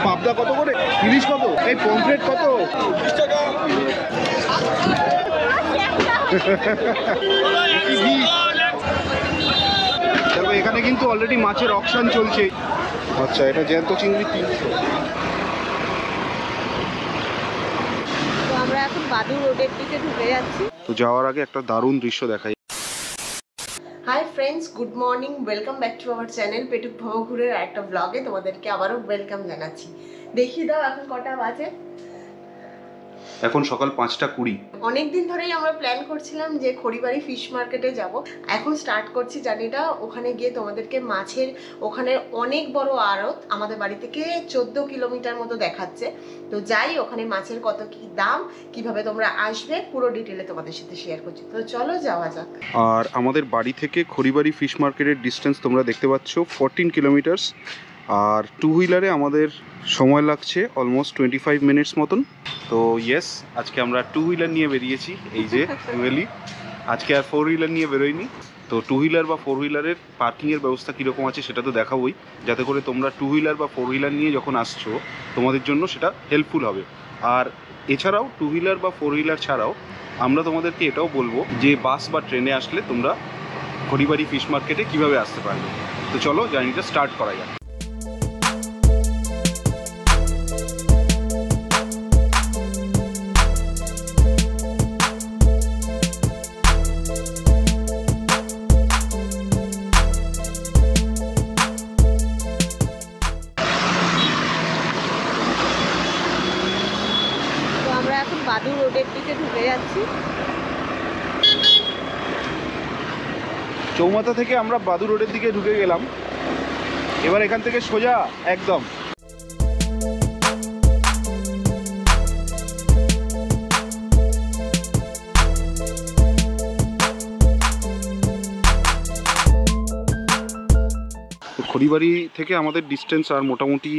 পাবদা কত করে? ইলিশ কত? এই পমফ্রেট কত? 20 টাকা। দেখো এখানে কিন্তু অলরেডি মাছের অকশন চলছে। আচ্ছা, এটা জ্যান্ত চিংড়ি 300। তো আমরা এখন বাদুর রোডের দিকে ঢুকে যাচ্ছি। তো যাওয়ার আগে একটা দারুণ দৃশ্য দেখাই। Hi friends, good morning, welcome back to our channel পেটুক ভবঘুরের একটা ব্লগে তোমাদেরকে আবারও ওয়েলকাম জানাচ্ছি। দেখিয়ে দাও এখন কটা বাজে। এখন সকাল 5টা 20। অনেকদিন ধরেই আমরা প্ল্যান করছিলাম যে খড়িবাড়ি ফিশ মার্কেটে যাব। এখন স্টার্ট করছি জার্নিটা। ওখানে গিয়ে তোমাদেরকে মাছের ওখানে অনেক বড় আড়ত, আমাদের বাড়ি থেকে 14 কিলোমিটার মতো দেখাচ্ছে। তো যাই, ওখানে মাছের কত কি দাম, কিভাবে তোমরা আসবে, পুরো ডিটেলে তোমাদের সাথে শেয়ার করছি। তো চলো যাওয়া যাক। আর আমাদের বাড়ি থেকে খড়িবাড়ি ফিশ মার্কেটের ডিস্টেন্স তোমরা দেখতে পাচ্ছ 14 কিলোমিটার্স। আর টু হুইলারে আমাদের সময় লাগছে অলমোস্ট 25 মিনিটস মতন। তো ইয়েস, আজকে আমরা টু হুইলার নিয়ে বেরিয়েছি। এই যে টুয়েলি, আজকে আর ফোর হুইলার নিয়ে বেরোয়নি। তো টু হুইলার বা ফোর হুইলারের পার্কিংয়ের ব্যবস্থা কীরকম আছে সেটা তো দেখাবোই, যাতে করে তোমরা টু হুইলার বা ফোর হুইলার নিয়ে যখন আসছো তোমাদের জন্য সেটা হেল্পফুল হবে। আর এছাড়াও টু হুইলার বা ফোর হুইলার ছাড়াও আমরা তোমাদেরকে এটাও বলবো যে বাস বা ট্রেনে আসলে তোমরা খড়িবাড়ি ফিশ মার্কেটে কীভাবে আসতে পারবে। তো চলো জার্নিটা স্টার্ট করা যাক। বাদুর রোডের দিকে ঢুকে যাচ্ছি। চৌমাথা থেকে আমরা বাদুর রোডের দিকে ঢুকে গেলাম। এবার এখান থেকে সোজা একদম খড়িবাড়ি থেকে আমাদের ডিস্টেন্স আর মোটামুটি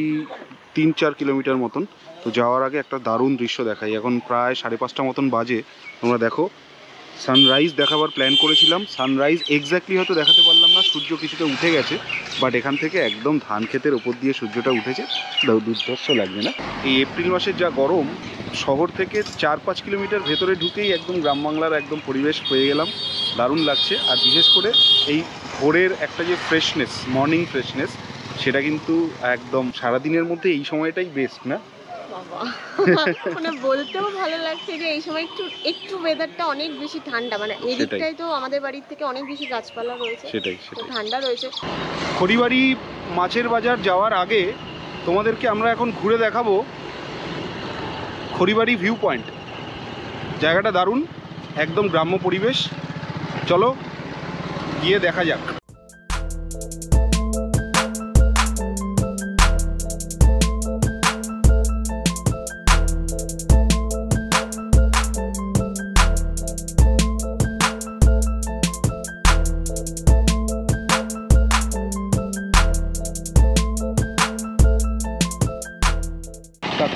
3-4 কিলোমিটার মতন। তো যাওয়ার আগে একটা দারুণ দৃশ্য দেখাই। এখন প্রায় 5:30 মতন বাজে। তোমরা দেখো, সানরাইজ দেখাবার প্ল্যান করেছিলাম। সানরাইজ এক্স্যাক্টলি হয়তো দেখাতে পারলাম না, সূর্য কিছুটা উঠে গেছে, বাট এখান থেকে একদম ধান ক্ষেতের ওপর দিয়ে সূর্যটা উঠেছে, দুর্ধর্ষ লাগবে না? এই এপ্রিল মাসের যা গরম, শহর থেকে 4-5 কিলোমিটার ভেতরে ঢুকেই একদম গ্রাম বাংলার একদম পরিবেশ পেয়ে গেলাম। দারুণ লাগছে। আর বিশেষ করে এই ভোরের একটা যে ফ্রেশনেস, মর্নিং ফ্রেশনেস, সেটা কিন্তু একদম সারাদিনের মধ্যে এই সময়টাই বেস্ট না? মানে বলতেও ভালো লাগছে যে এই সময় একটু ওয়েদারটা অনেক বেশি ঠান্ডা, মানে এই দিকটাই তো আমাদের বাড়ির থেকে অনেক বেশি গাছপালা রয়েছে, সেটাই ঠান্ডা রয়েছে। খড়িবাড়ি মাছের বাজার যাওয়ার আগে তোমাদেরকে আমরা এখন ঘুরে দেখাবো খড়িবাড়ি ভিউ পয়েন্ট। জায়গাটা দারুণ, একদম গ্রাম্য পরিবেশ। চলো গিয়ে দেখা যাক।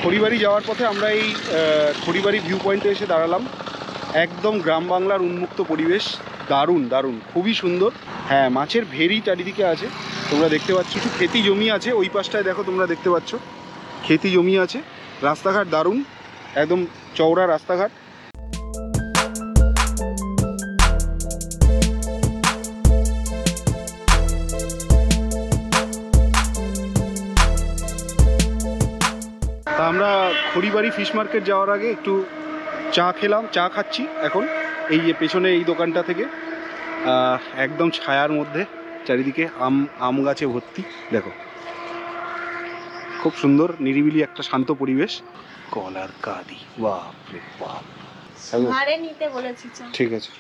খড়িবাড়ি যাওয়ার পথে আমরা এই খড়িবাড়ি ভিউ পয়েন্টে এসে দাঁড়ালাম। একদম গ্রাম বাংলার উন্মুক্ত পরিবেশ, দারুণ দারুণ, খুবই সুন্দর। হ্যাঁ, মাছের ভেরি চারিদিকে আছে, তোমরা দেখতে পাচ্ছ। কিছু খেতি জমি আছে ওই পাশটায়, দেখো তোমরা দেখতে পাচ্ছ খেতি জমি আছে। রাস্তাঘাট দারুণ, একদম চওড়া রাস্তাঘাট। তা আমরা খড়িবাড়ি ফিশ মার্কেট যাওয়ার আগে একটু চা খাচ্ছি এখন এই যে পেছনে এই দোকানটা থেকে। একদম ছায়ার মধ্যে, চারিদিকে আম গাছে ভর্তি। দেখো, খুব সুন্দর নিরিবিলি একটা শান্ত পরিবেশ। কলার কাঁদি, বাপরে বাপ, ঠিক আছে।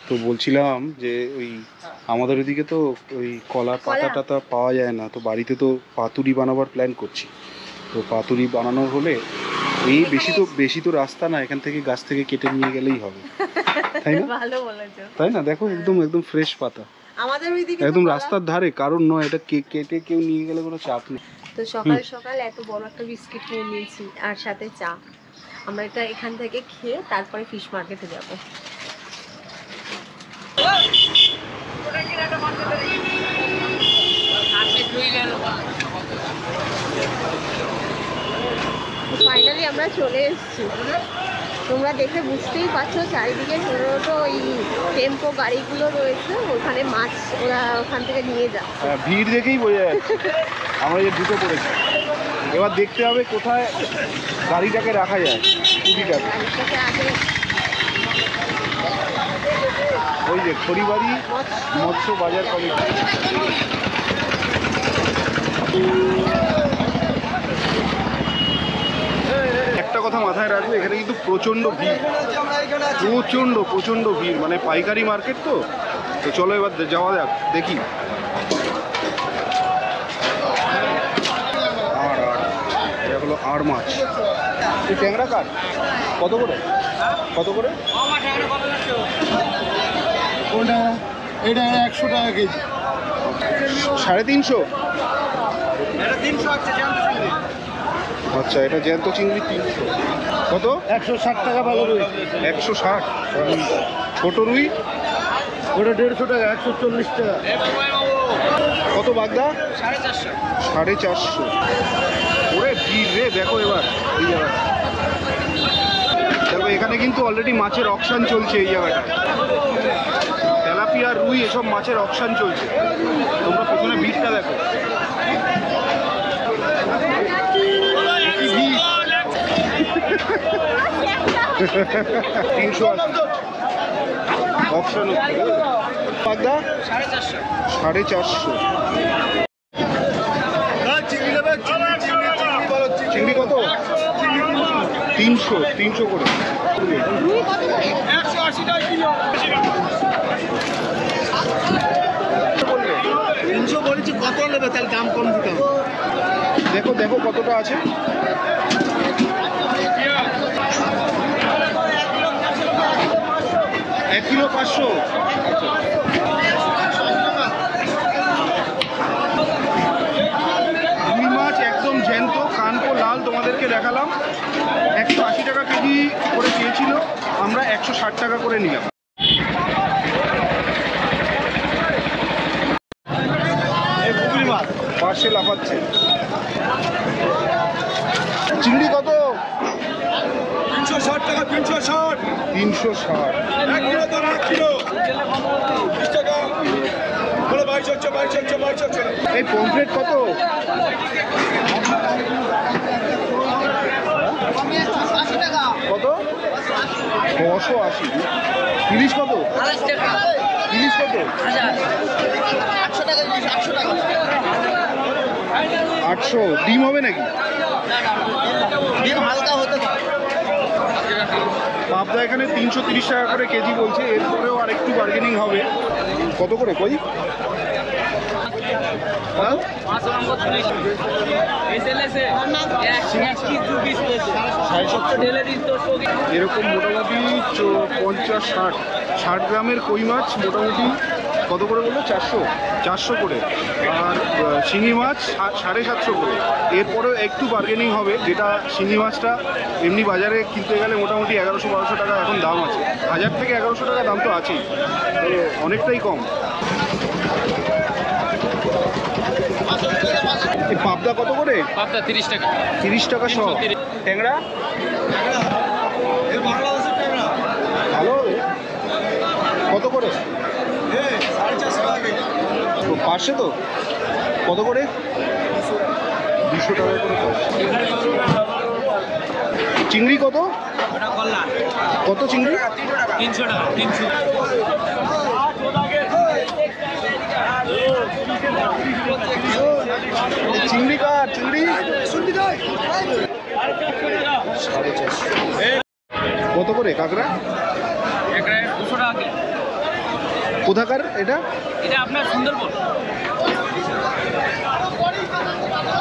তো বলছিলাম যে ওই আমাদের ওইদিকে তো ওই কলার পাতা টাতা পাওয়া যায় না, তো বাড়িতে তো পাতুরি বানাবার প্ল্যান করছি। তো পাতুরি বানানোর হলে এই বেশি তো রাস্তা না, এখান থেকে গাছ থেকে কেটে নিয়ে গেলেই হবে, তাই না? ভালো বলেছো, তাই না? দেখো একদম ফ্রেশ পাতা, আমাদের ওইদিকে একদম রাস্তার ধারে, কারণ নয় এটা কেটে কেউ নিয়ে গেলে কোনো চাপ নেই। তো সকাল সকাল এত বড় একটা বিস্কিট নিয়ে নিয়েছি আর সাথে চা। আমরা এটা এখান থেকে খেয়ে তারপরে ফিশ মার্কেটে যাব। আমরা চলে এসেছি। তোমরা দেখে বুঝতেই পারছো চারিদিকে ছোটো ছোটো ওই টেম্পো গাড়িগুলো রয়েছে, ওখানে মাছ ওরা ওখান থেকে নিয়ে যায়। ভিড় দেখেই বোঝা যাচ্ছে আমরা যে ঢুকে পড়েছি। এবার দেখতে হবে কোথায় গাড়িটাকে রাখা যায়, স্কুটিটাকে। গাড়িটাকে আগে ওই যে খড়িবাড়ি মৎস্য বাজার কমিটি। একটা কথা মাথায় রাখবে, এখানে কিন্তু প্রচণ্ড ভিড়, প্রচণ্ড ভিড়, মানে পাইকারি মার্কেট তো। তো চলো এবার যাওয়া যাক, দেখি। এটা হলো আর মাছ। এই ট্যাংরা কাঠ কত করে? কত করে? ওটা এটা 100 টাকা কেজি। 350? 300 আছে জ্যান্ত চিংড়ি। আচ্ছা, এটা জ্যান্ত চিংড়ি 300। কত? 160 টাকা ভালো রুই। 160। ছোট রুই ওটা 150 টাকা, 140 টাকা। কত বাগদা? 450। 450। ওরে ভিড় রে, দেখো এবার এই জায়গাটা। দেখো এখানে কিন্তু অলরেডি মাছের অকশন চলছে এই জায়গাটা। তেলাপিয়া, রুই এসব মাছের অকশন চলছে। তোমরা পেছনে ভিড়টা দেখো। কি ভিড়! 300 অকশন হচ্ছে। বাগদা 450। চিংড়ি কত? 300 করে। রুই কত করে? 180 টাকা কিলো। 300 বলেছি, কত নেবে তাহলে দাম কম দিতে হবে। দেখো দেখো কতটা আছে। এক কিলো 500। রুই মাছ একদম জ্যান্ত, কানকো লাল তোমাদেরকে দেখালাম। 180 টাকা কেজি করে চেয়েছিল, আমরা 160 টাকা করে নিলাম। পাশে লাফাচ্ছে। চিংড়ি কত? 360 টাকা। 360। 360। 1 কিলো দাম 1 কিলো 20 টাকা। বলে 2200। এই পমফ্রেট কত? কত? 680। ইলিশ কত? ইলিশ কত? 800। ডিম হবে নাকি? ডিম হালকা হতে পারে। পাবদা এখানে 330 টাকা করে কেজি বলছে, এরপরেও আর একটু বার্গেনিং হবে। কত করে কই? হ্যাঁ? এরকম মোটামুটি 50-60 গ্রামের কই মাছ মোটামুটি কত করে বললো? 400 করে। আর শিঙি মাছ 750 করে। এরপরেও একটু বার্গেনিং হবে, যেটা শিঙি মাছটা এমনি বাজারে কিনতে গেলে মোটামুটি 1100-1200 টাকা এখন দাম আছে। 1000 থেকে 1100 টাকা দাম তো আছেই, তো অনেকটাই কম। এই পাবদা কত করে? পাবদা 30 টাকা। 30 টাকা সহ। ট্যাংরা ভালো কত করে? তো পাশে তো কত করে? 200 টাকা করে। চিংড়ি কত? কত চিংড়ি? 300 টাকা। 300। চিংড়ি কার? চিংড়ি কত করে? কাঁকড়া একটা 200 টাকা কিলো। কোথাকার এটা? এটা আপনার সুন্দরবন।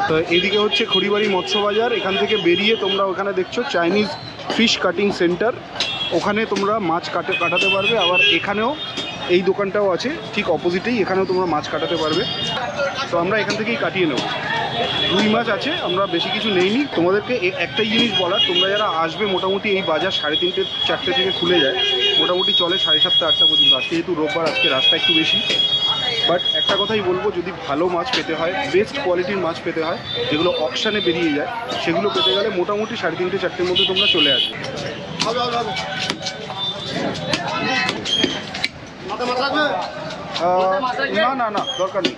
তো এইদিকে হচ্ছে খড়িবাড়ি মৎস্য বাজার। এখান থেকে বেরিয়ে তোমরা ওখানে দেখছো চাইনিজ ফিশ কাটিং সেন্টার, ওখানে তোমরা মাছ কাটাতে পারবে। আবার এখানেও এই দোকানটাও আছে ঠিক অপোজিটেই, এখানেও তোমরা মাছ কাটাতে পারবে। তো আমরা এখান থেকেই কাটিয়ে নেব। রুই মাছ আছে, আমরা বেশি কিছু নেইনি। তোমাদেরকে একটাই জিনিস বলার, তোমরা যারা আসবে মোটামুটি এই বাজার 3:30-4টে থেকে খুলে যায়, মোটামুটি চলে 7:30-8টা পর্যন্ত। আজকে যেহেতু রোববার, আজকে রাস্তা একটু বেশি, বাট একটা কথাই বলবো, যদি ভালো মাছ পেতে হয়, বেস্ট কোয়ালিটির মাছ পেতে হয়, যেগুলো অকশানে বেরিয়ে যায়, সেগুলো পেতে গেলে মোটামুটি 3:30-4টের মধ্যে তোমরা চলে আসবে। না না না, দরকার নেই।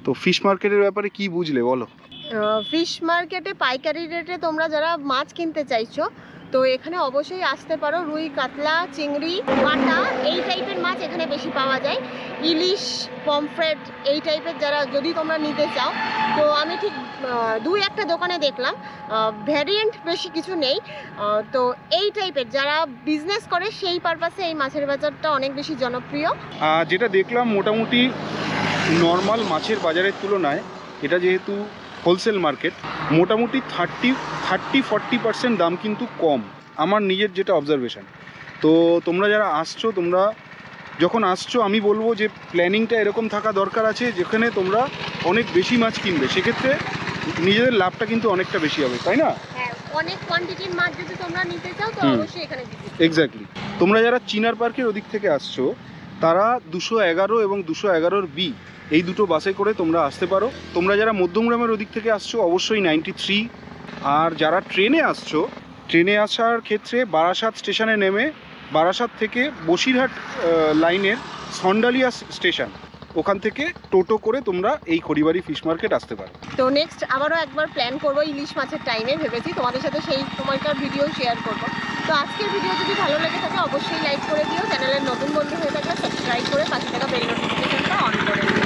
তো ফিশ মার্কেটের ব্যাপারে কি বুঝলে বলো? ফিশ মার্কেটে পাইকারি রেটে তোমরা যারা মাছ কিনতে চাইছো তো এখানে অবশ্যই আসতে পারো। রুই, কাতলা, চিংড়ি, বাটা এই টাইপের মাছ এখানে বেশি পাওয়া যায়। ইলিশ, পমফ্রেট এই টাইপের যারা যদি তোমরা নিতে চাও, তো আমি ঠিক 2-1টা দোকানে দেখলাম, ভ্যারিয়েন্ট বেশি কিছু নেই। তো এই টাইপের যারা বিজনেস করে সেই পারপাসে এই মাছের বাজারটা অনেক বেশি জনপ্রিয়। যেটা দেখলাম মোটামুটি নর্মাল মাছের বাজারের তুলনায় এটা যেহেতু হোলসেল মার্কেট, মোটামুটি 30-40% দাম কিন্তু কম, আমার নিজের যেটা অবজারভেশন। তো তোমরা যারা আসছো, তোমরা যখন আসছো আমি বলবো যে প্ল্যানিংটা এরকম থাকা দরকার আছে যেখানে তোমরা অনেক বেশি মাছ কিনবে, সেক্ষেত্রে নিজেদের লাভটা কিন্তু অনেকটা বেশি হবে, তাই না? হ্যাঁ, অনেক কোয়ান্টিটির মাছ যদি তোমরা নিতে চাও তো অবশ্যই এখানে ভিজিট। এক্স্যাক্টলি। তোমরা যারা চিনার পার্কের ওদিক থেকে আসছো, তারা 211 এবং 211 বি এই দুটো বাসে করে তোমরা আসতে পারো। তোমরা যারা মধ্যমগ্রামের ওদিক থেকে আসছো অবশ্যই 93। আর যারা ট্রেনে আসছো, ট্রেনে আসার ক্ষেত্রে বারাসাত স্টেশনে নেমে বারাসাত থেকে বসিরহাট লাইনের সন্ডালিয়া স্টেশন, ওখান থেকে টোটো করে তোমরা এই খড়িবাড়ি ফিশ মার্কেট আসতে পারো। তো নেক্সট আবারও একবার প্ল্যান করবো ইলিশ মাছের টাইমে, ভেবেছি তোমাদের সাথে সেই সময়কার ভিডিও শেয়ার করবো। তো আজকের ভিডিও যদি ভালো লেগে থাকে অবশ্যই লাইক করে দিও, চ্যানেলের নতুন বন্ধু হয়ে থাকলে সাবস্ক্রাইব করে পাশে থাকা বেল নোটিফিকেশনটা অন করে দিও।